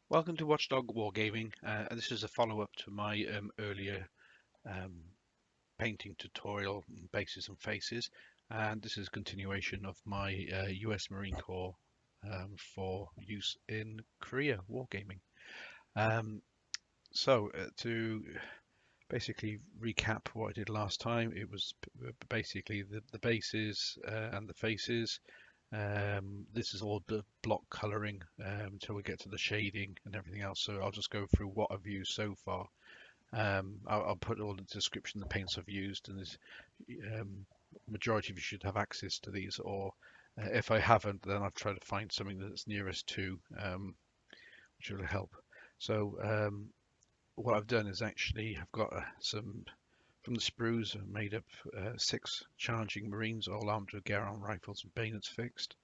Welcome to Watchdog Wargaming. This is a follow-up to my earlier um, painting tutorial, Bases and Faces, and this is a continuation of my US Marine Corps for use in Korea Wargaming. Um, to basically recap what I did last time, it was basically the bases and the faces. This is all the block coloring until we get to the shading and everything else. So I'll just go through what I've used so far. I'll put all the description, the paints I've used, and this majority of you should have access to these. Or if I haven't, then I've tried to find something that's nearest to, which will help. So what I've done is actually I've got some from the sprues. I made up 6 charging Marines, all armed with Garand rifles and bayonets fixed.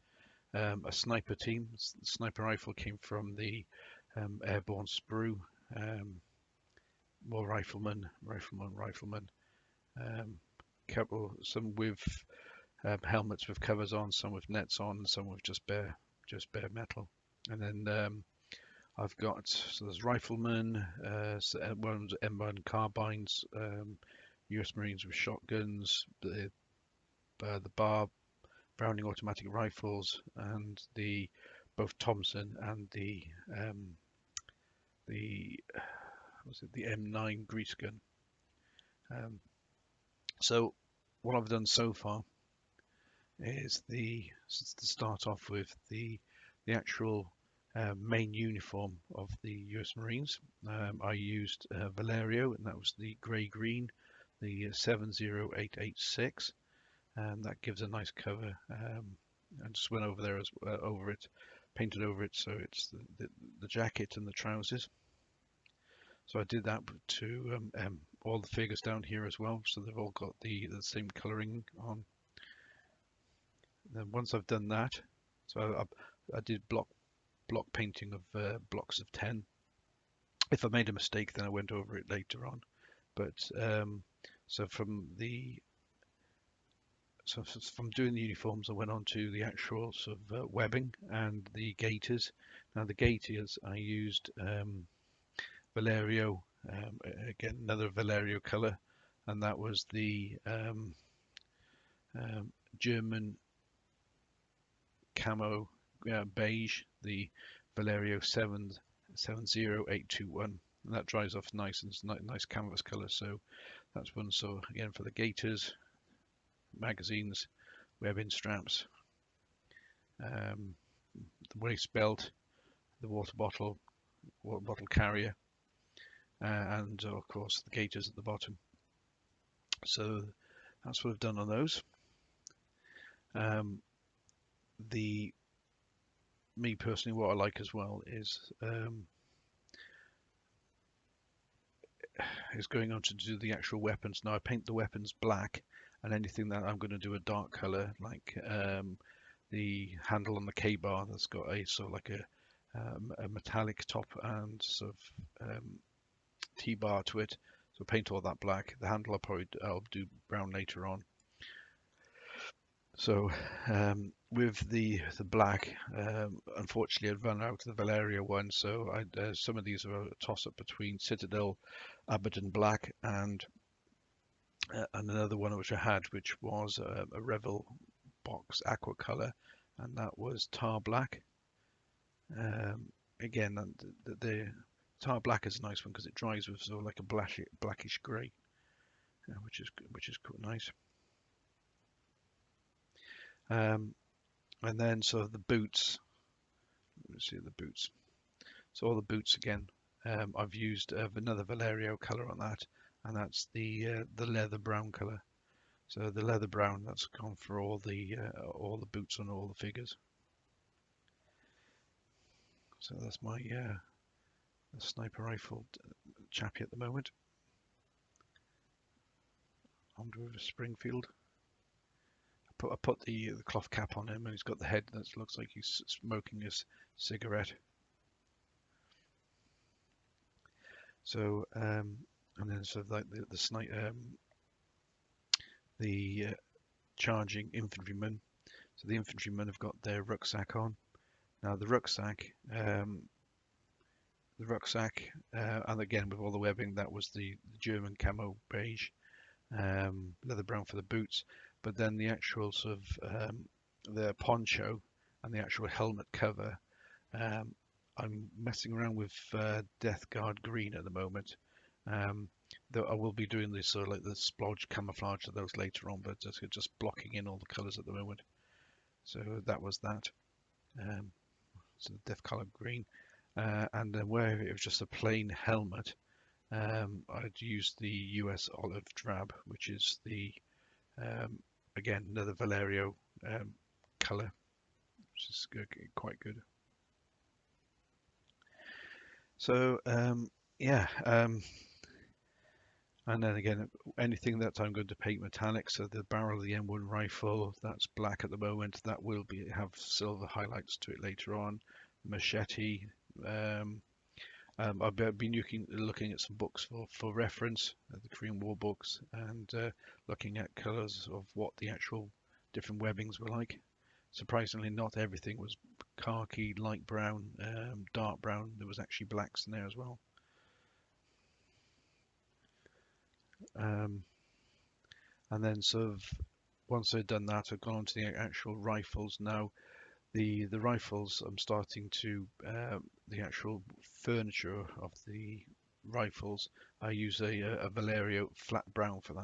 A sniper team. The sniper rifle came from the airborne sprue. More riflemen. Some with helmets with covers on, some with nets on, some with just bare metal. And then I've got there's riflemen, one's M1 carbines, U.S. Marines with shotguns, the bar Browning automatic rifles, and the both Thompson and the was it the M9 grease gun. Um, so what I've done so far is to start off with the actual main uniform of the US Marines. I used Vallejo, and that was the grey green, the 70886, and that gives a nice cover. I just went over there over it, painted over it, so it's the jacket and the trousers. So I did that to all the figures down here as well, so they've all got the same colouring on. And then once I've done that, so I did block painting of blocks of 10. If I made a mistake, then I went over it later on. But so from doing the uniforms, I went on to the actual sort of webbing and the gaiters. Now the gaiters I used Vallejo, again another Vallejo color, and that was the German camo beige, the Vallejo 70821, and that dries off nice and nice canvas color. So that's one. So again for the gaiters, magazines, webbing straps, the waist belt, the water bottle carrier, and of course the gaiters at the bottom. So that's what I've done on those. Me personally, what I like as well is going on to do the actual weapons. Now I paint the weapons black, and anything that I'm going to do a dark color, like the handle on the K-bar, that's got a sort of like a metallic top and sort of T-bar to it. So paint all that black. The handle I'll do brown later on. So with the black, unfortunately I'd run out of the Vallejo one, so some of these are a toss-up between Citadel, Abaddon Black, and another one which I had, which was a Revel box aqua color, and that was tar black. Again, the tar black is a nice one because it dries with sort of like a blackish grey, which is quite nice. And then sort of the boots. Let's see the boots. So all the boots again. I've used another Vallejo color on that, and that's the leather brown color. So the leather brown, that's gone for all the boots on all the figures. So that's my sniper rifle chappie at the moment. Armed with a Springfield. I put the cloth cap on him, and he's got the head that looks like he's smoking his cigarette. So and then sort of like the charging infantrymen. So the infantrymen have got their rucksack on. Now the rucksack the rucksack, and again with all the webbing, that was the German camo beige, leather brown for the boots. But then the actual sort of the poncho and the actual helmet cover, I'm messing around with Death Guard green at the moment. Though I will be doing this sort of like the splodge camouflage of those later on, but just blocking in all the colours at the moment. So that was that. So the Death Colour green, and then where it was just a plain helmet, I'd used the US Olive Drab, which is the again another Vallejo colour, which is quite good. So yeah, and then again, anything that I'm going to paint metallic, so the barrel of the M1 rifle, that's black at the moment, that will have silver highlights to it later on. Machete, I've been looking at some books for reference, the Korean War books, and looking at colours of what the actual different webbings were like. Surprisingly, not everything was khaki, light brown, dark brown. There was actually blacks in there as well. And then sort of once I'd done that, I've gone on to the actual rifles. Now, the rifles, I'm starting to the actual furniture of the rifles. I use a Vallejo flat brown for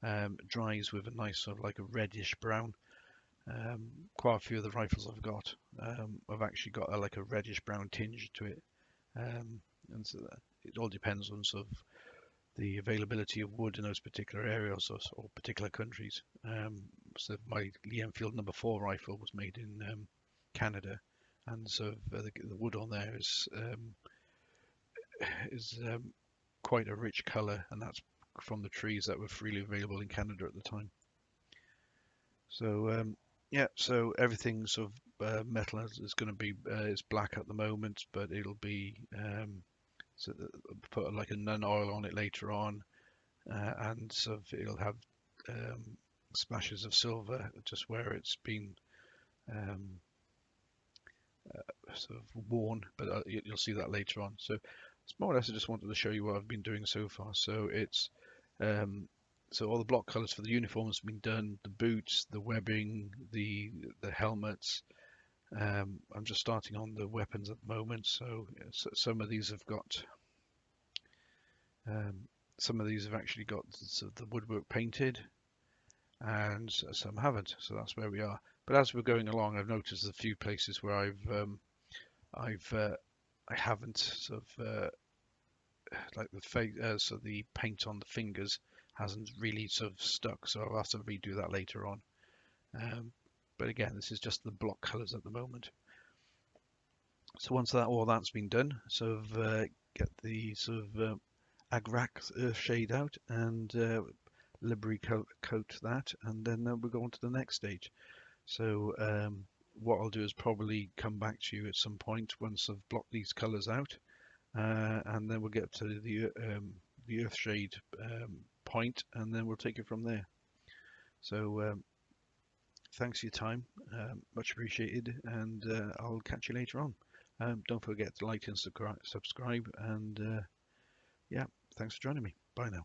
that. Dries with a nice sort of like a reddish brown. Quite a few of the rifles I've got, I've actually got like a reddish brown tinge to it, and so it all depends on sort of the availability of wood in those particular areas or particular countries. So my Lee Enfield number 4 rifle was made in Canada, and so the wood on there is quite a rich colour, and that's from the trees that were freely available in Canada at the time. So yeah, so everything sort of metal is going to be is black at the moment, but it'll be so put like a nun oil on it later on, and so it'll have splashes of silver just where it's been sort of worn, but you'll see that later on. So it's more or less I just wanted to show you what I've been doing so far. So it's so all the block colours for the uniforms have been done, the boots, the webbing, the helmets. I'm just starting on the weapons at the moment. So some of these have got some of these have actually got sort of the woodwork painted, and some haven't. So that's where we are. But as we're going along, I've noticed a few places where I haven't sort of like the face, so the paint on the fingers hasn't really sort of stuck. So I'll have to redo that later on. But again, this is just the block colours at the moment. So once all that's been done, sort of get the sort of Agrak earth shade out and livery coat that, and then we'll go on to the next stage. So what I'll do is probably come back to you at some point once I've blocked these colours out, and then we'll get to the earth shade point, and then we'll take it from there. So thanks for your time, much appreciated, and I'll catch you later on. Don't forget to like and subscribe, and yeah, thanks for joining me. Bye now.